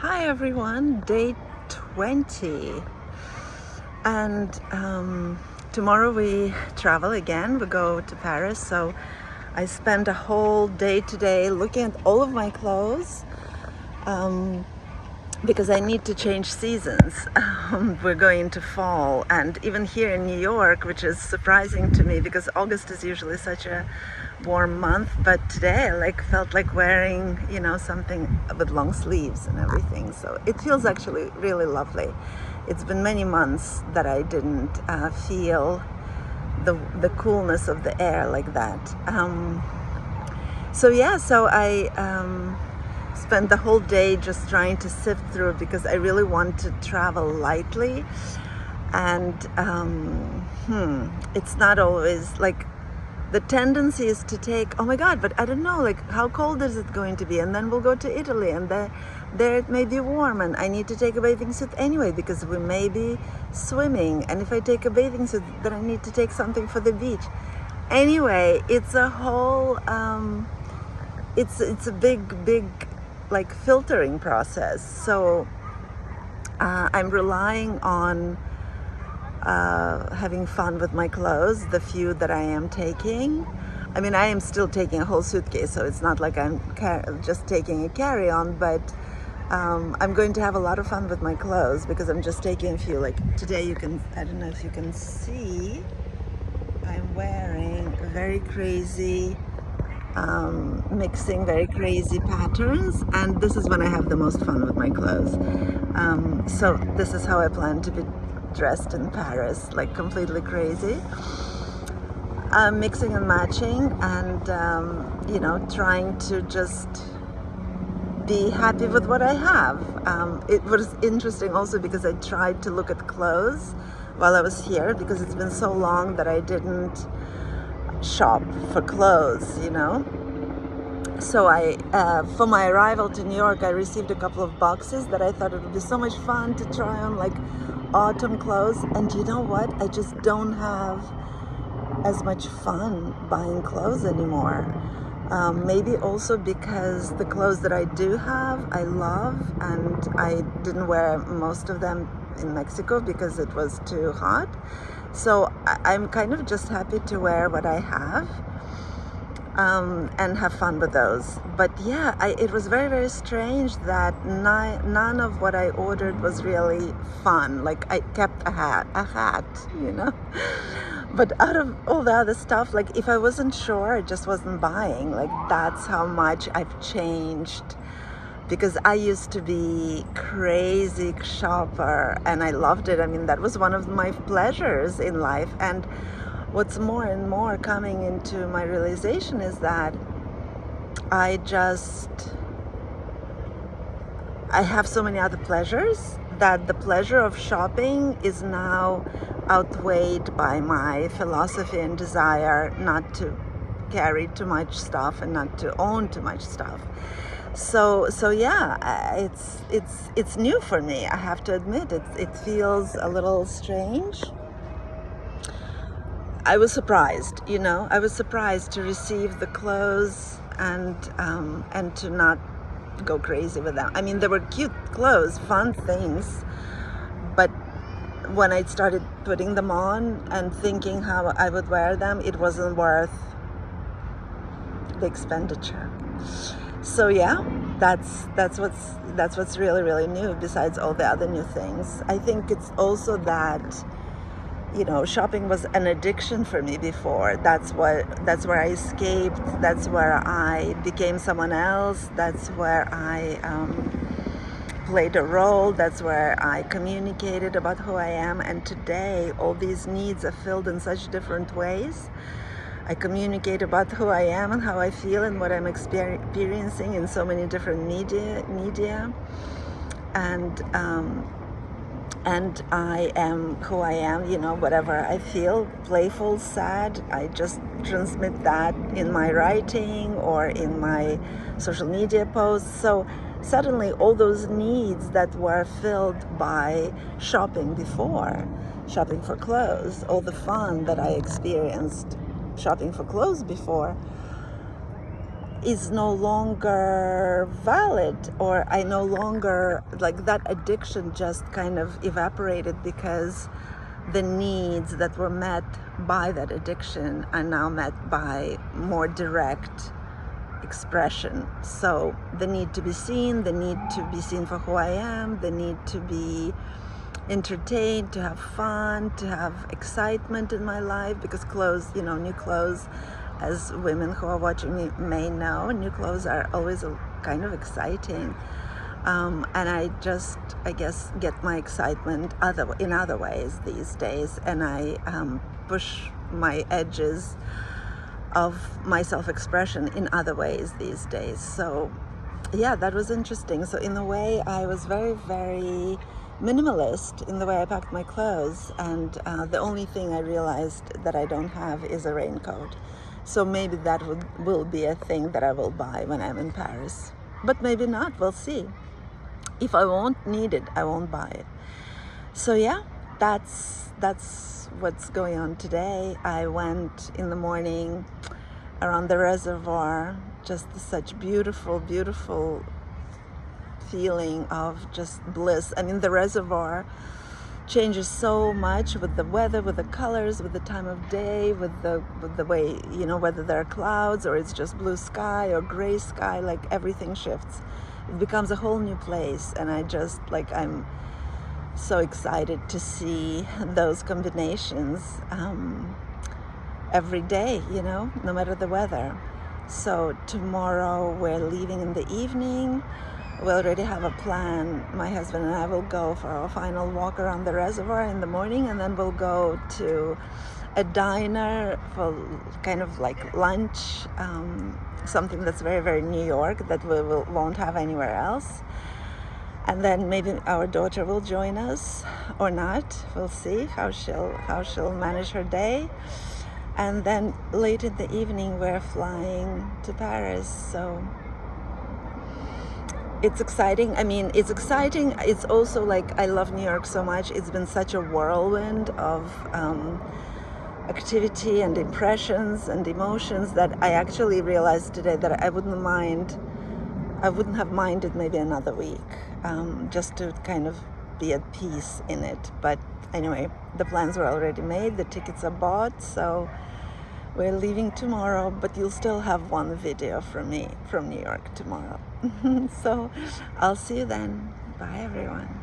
Hi everyone, day 20, and tomorrow we travel again. We go to Paris, so I spent a whole day today looking at all of my clothes because I need to change seasons. We're going into fall, and even here in New York, which is surprising to me because August is usually such a warm month, but today I felt like wearing something with long sleeves and everything, so it feels actually really lovely. It's been many months that I didn't feel the coolness of the air like that. So I spent the whole day just trying to sift through because I really want to travel lightly, and it's not always like the tendency is to take, oh my God, but I don't know, how cold is it going to be? And then we'll go to Italy, and there it may be warm, and I need to take a bathing suit anyway because we may be swimming. And if I take a bathing suit, then I need to take something for the beach. Anyway, it's a whole, it's a big filtering process. So I'm relying on having fun with my clothes, the few that I am taking. I mean, I am still taking a whole suitcase, so it's not like I'm just taking a carry-on, but I'm going to have a lot of fun with my clothes because I'm just taking a few. Like today, I don't know if you can see, I'm wearing very crazy, mixing very crazy patterns, and this is when I have the most fun with my clothes. So this is how I plan to be dressed in Paris, like completely crazy, mixing and matching, and trying to just be happy with what I have. It was interesting also because I tried to look at clothes while I was here because it's been so long that I didn't shop for clothes, So for my arrival to New York, I received a couple of boxes that I thought it would be so much fun to try on, like autumn clothes. And you know what? I just don't have as much fun buying clothes anymore. Maybe also because the clothes that I do have, I love, and I didn't wear most of them in Mexico because it was too hot. So I'm kind of just happy to wear what I have. And have fun with those. But yeah, it was very, very strange that none of what I ordered was really fun. Like I kept a hat, But out of all the other stuff, like if I wasn't sure, I just wasn't buying. Like that's how much I've changed. Because I used to be crazy shopper and I loved it. I mean, that was one of my pleasures in life. And what's more and more coming into my realization is that I have so many other pleasures that the pleasure of shopping is now outweighed by my philosophy and desire not to carry too much stuff and not to own too much stuff. So yeah, it's new for me. I have to admit, it feels a little strange. I was surprised, I was surprised to receive the clothes and to not go crazy with them. I mean, they were cute clothes, fun things, but when I started putting them on and thinking how I would wear them, it wasn't worth the expenditure. So yeah, that's what's really, really new besides all the other new things. I think it's also that shopping was an addiction for me before. That's where I escaped. That's where I became someone else. That's where I played a role. That's where I communicated about who I am. And today, all these needs are filled in such different ways. I communicate about who I am and how I feel and what I'm experiencing in so many different media. And I am who I am, whatever I feel, playful, sad, I just transmit that in my writing or in my social media posts. So suddenly all those needs that were filled by shopping before, shopping for clothes, all the fun that I experienced shopping for clothes before, is no longer valid, or I no longer, like, that addiction just kind of evaporated because the needs that were met by that addiction are now met by more direct expression. So the need to be seen, the need to be seen for who I am, the need to be entertained, to have fun, to have excitement in my life, because clothes, new clothes, as women who are watching me may know, new clothes are always kind of exciting. And I guess, get my excitement in other ways these days, and I push my edges of my self-expression in other ways these days. So yeah, that was interesting. So in a way, I was very, very minimalist in the way I packed my clothes, and the only thing I realized that I don't have is a raincoat. So maybe that will be a thing that I will buy when I'm in Paris, but maybe not. We'll see. If I won't need it, I won't buy it. So yeah, that's what's going on today. I went in the morning around the reservoir, just such beautiful feeling of just bliss. I mean, the reservoir changes so much with the weather, with the colors, with the time of day, with the way, whether there are clouds or it's just blue sky or gray sky, like everything shifts. It becomes a whole new place, and I'm so excited to see those combinations every day, no matter the weather. So tomorrow we're leaving in the evening. We already have a plan. My husband and I will go for our final walk around the reservoir in the morning, and then we'll go to a diner for kind of like lunch, something that's very, very New York that we won't have anywhere else. And then maybe our daughter will join us or not. We'll see how she'll manage her day. And then late in the evening we're flying to Paris. So it's exciting. I mean, it's exciting. It's also like, I love New York so much. It's been such a whirlwind of activity and impressions and emotions that I actually realized today that I wouldn't have minded maybe another week, just to kind of be at peace in it. But anyway, the plans were already made, the tickets are bought, so we're leaving tomorrow, but you'll still have one video from me from New York tomorrow. So I'll see you then. Bye everyone.